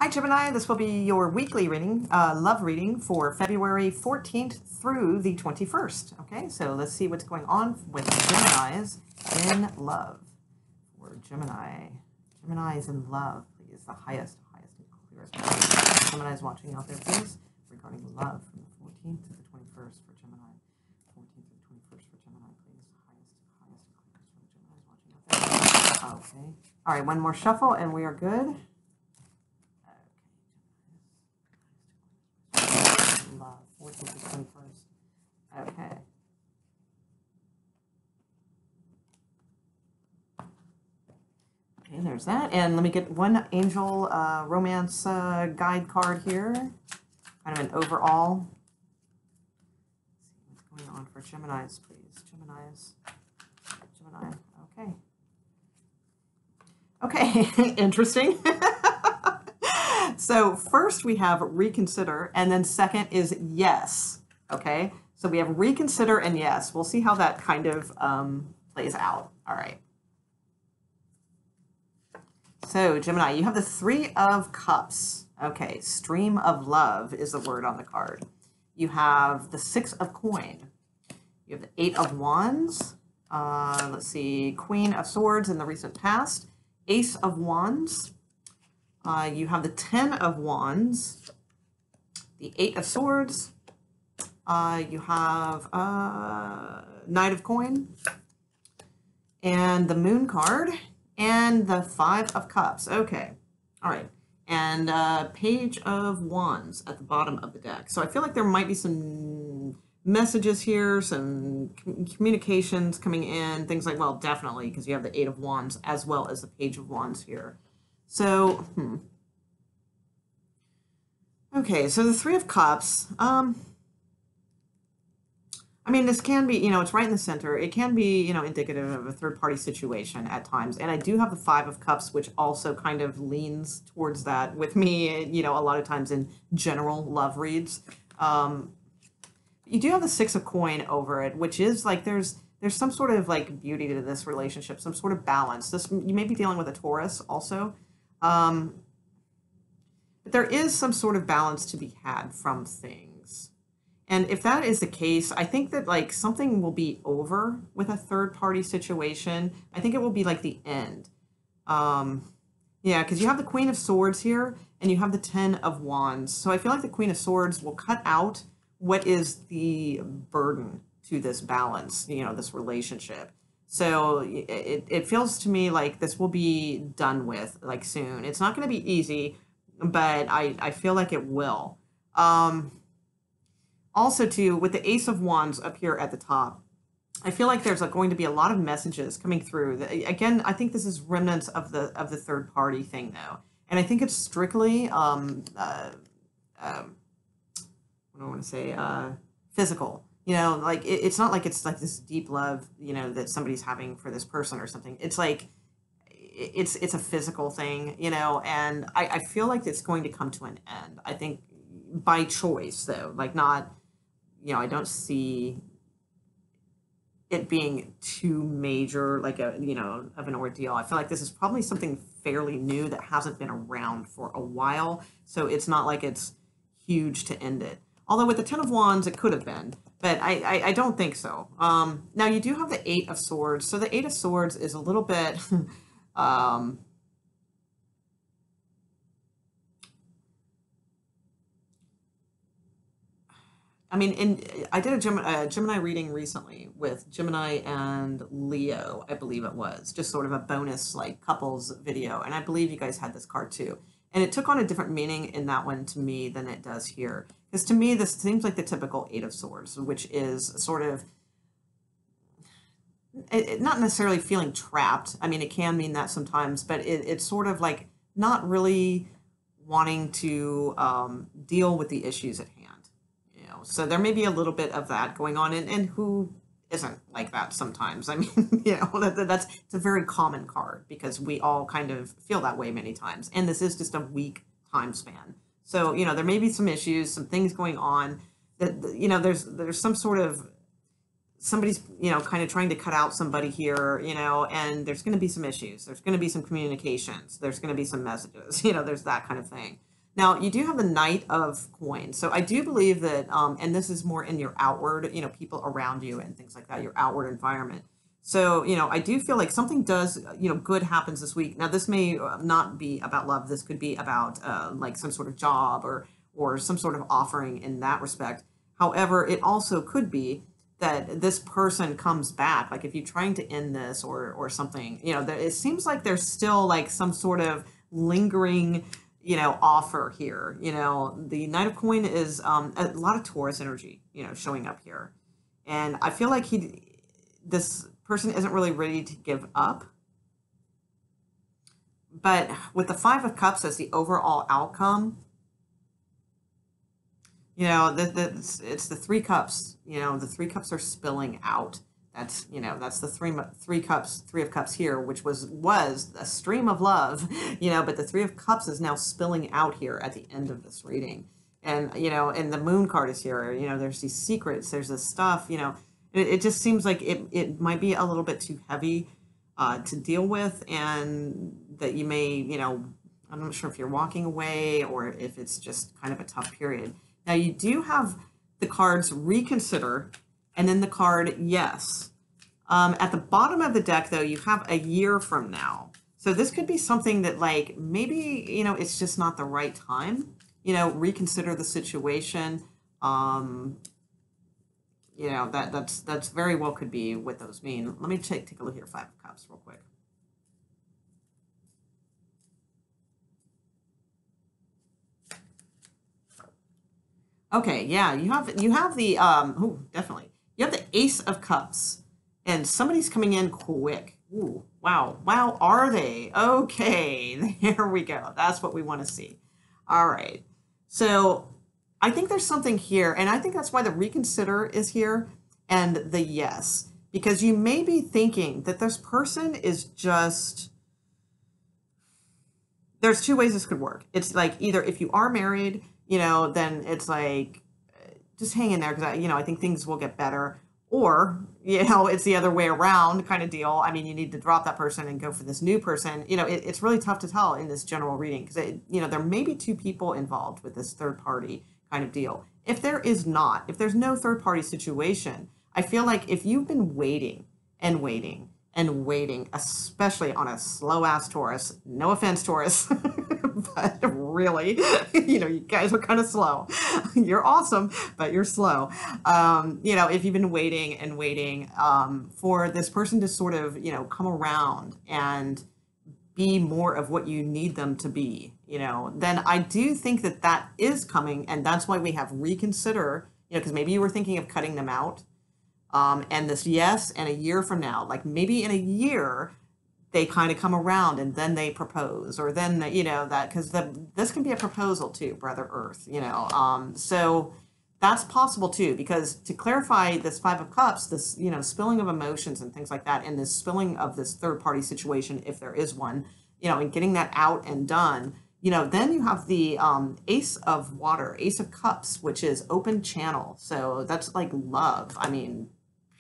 Hi Gemini, this will be your weekly reading, love reading for February 14th through the 21st. Okay, so let's see what's going on with Geminis in love. For Gemini, Gemini is in love, please, the highest and clearest. Gemini's watching out there, please, regarding love from the 14th to the 21st for Gemini. 14th to the 21st for Gemini, please, highest and clearest from Gemini's watching out there. Okay, all right, one more shuffle and we are good. Love, 14th to 21st. Okay. Okay, there's that. And let me get one angel romance guide card here. Kind of an overall. Let's see what's going on for Geminis, please. Gemini. Okay. Okay, interesting. So first we have reconsider, and then second is yes. Okay, so we have reconsider and yes. We'll see how that kind of plays out. All right. So Gemini, you have the Three of Cups. Okay, stream of love is the word on the card. You have the Six of Coin. You have the Eight of Wands. Let's see, Queen of Swords in the recent past. Ace of Wands. You have the Ten of Wands, the Eight of Swords, you have Knight of Coin, and the Moon card, and the Five of Cups. Okay, all right, and Page of Wands at the bottom of the deck. So I feel like there might be some messages here, some communications coming in, things like, well, definitely, because you have the Eight of Wands as well as the Page of Wands here. So, okay, so the Three of Cups, I mean, this can be, it's right in the center. It can be, indicative of a third-party situation at times. And I do have the Five of Cups, which also kind of leans towards that with me, a lot of times in general love reads. You do have the Six of Coin over it, which is like there's some sort of like beauty to this relationship, some sort of balance. You may be dealing with a Taurus also. But there is some sort of balance to be had from things. And if that is the case, I think that like something will be over with a third party situation. I think it will be like the end. Yeah, because you have the Queen of Swords here and you have the Ten of Wands. So I feel like the Queen of Swords will cut out what is the burden to this balance, this relationship. So it feels to me like this will be done with like soon. It's not going to be easy, but I feel like it will. Also, too, with the Ace of Wands up here at the top, I feel like there's going to be a lot of messages coming through. Again, I think this is remnants of the third party thing, though, and I think it's strictly what do I want to say, physical. Like it's not like it's like this deep love, that somebody's having for this person or something. It's like it's a physical thing, and I feel like it's going to come to an end. I think by choice, though, like not, I don't see it being too major, like of an ordeal. I feel like this is probably something fairly new that hasn't been around for a while, so it's not like it's huge to end it. Although with the Ten of Wands, it could have been, but I don't think so. Now, you do have the Eight of Swords. So the Eight of Swords is a little bit, I mean, I did a Gemini reading recently with Gemini and Leo, I believe it was, just sort of a bonus like couples video. And I believe you guys had this card too. And it took on a different meaning in that one to me than it does here. Because to me, this seems like the typical Eight of Swords, which is sort of, not necessarily feeling trapped. I mean, it can mean that sometimes, but it's sort of like not really wanting to deal with the issues at hand. So there may be a little bit of that going on, and who isn't like that sometimes? I mean, it's a very common card because we all kind of feel that way many times, and this is just a week time span. So there may be some issues, some things going on that there's some sort of somebody's kind of trying to cut out somebody here, and there's going to be some issues. There's going to be some communications. There's going to be some messages. There's that kind of thing. Now, you do have the Knight of Coins. So I do believe that, and this is more in your outward, people around you and things like that, your outward environment. So, I do feel like something does, good happens this week. Now, this may not be about love. This could be about like some sort of job or some sort of offering in that respect. However, it also could be that this person comes back. Like if you're trying to end this or something, it seems like there's still like some sort of lingering, offer here. The Knight of Coin is a lot of Taurus energy, showing up here. And I feel like this person isn't really ready to give up. But with the Five of Cups as the overall outcome, it's the Three Cups. The Three Cups are spilling out. That's the three cups, Three of Cups here, which was a stream of love, but the Three of Cups is now spilling out here at the end of this reading. And, and the Moon card is here, there's these secrets, there's this stuff, it just seems like it might be a little bit too heavy to deal with, and that you may, I'm not sure if you're walking away or if it's just kind of a tough period. Now, you do have the cards Reconsider and then the card Yes. At the bottom of the deck, though, you have a year from now. So this could be something that, like, maybe, it's just not the right time. Reconsider the situation. That's very well could be what those mean. Let me take a look here, Five of Cups real quick. Okay, yeah, you have the oh, definitely. You have the Ace of Cups, and somebody's coming in quick. Ooh, wow, are they? Okay, there we go. That's what we want to see. All right. So I think there's something here, and I think that's why the Reconsider is here and the Yes, because you may be thinking that this person is just, there's two ways this could work. It's like either if you are married, then it's like, just hang in there because I think things will get better. Or, it's the other way around kind of deal. I mean, you need to drop that person and go for this new person. It's really tough to tell in this general reading because, there may be two people involved with this third party kind of deal. If there's no third party situation, I feel like if you've been waiting and waiting and waiting, especially on a slow ass Taurus, no offense, Taurus, but really, you guys are kind of slow. You're awesome, but you're slow. If you've been waiting and waiting for this person to sort of, come around and be more of what you need them to be, then I do think that is coming. And that's why we have Reconsider, because maybe you were thinking of cutting them out. And this Yes, and a year from now, like maybe in a year, they kind of come around and then they propose, or then, that, because this can be a proposal too, Brother Earth, so that's possible too, because to clarify this Five of Cups, this, spilling of emotions and things like that, and this spilling of this third party situation, if there is one, and getting that out and done, then you have the Ace of Water, Ace of Cups, which is open channel. So that's like love. I mean,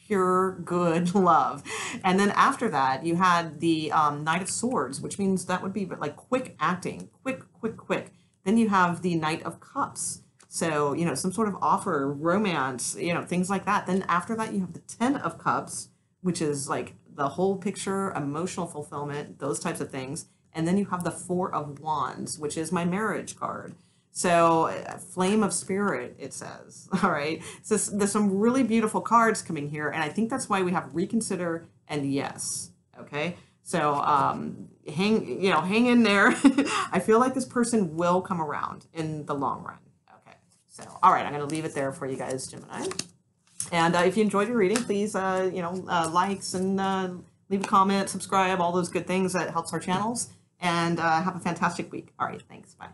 pure good love. And then after that, you had the Knight of Swords, which means that would be like quick acting, quick. Then you have the Knight of Cups. So, some sort of offer, romance, things like that. Then after that, you have the Ten of Cups, which is like the whole picture, emotional fulfillment, those types of things. And then you have the Four of Wands, which is my marriage card. So Flame of Spirit, it says. All right. So there's some really beautiful cards coming here. And I think that's why we have Reconsider and Yes. Okay. So hang in there. I feel like this person will come around in the long run. Okay. So, all right. I'm going to leave it there for you guys, Gemini. And if you enjoyed your reading, please, likes and leave a comment, subscribe, all those good things that helps our channels. And have a fantastic week. All right. Thanks. Bye.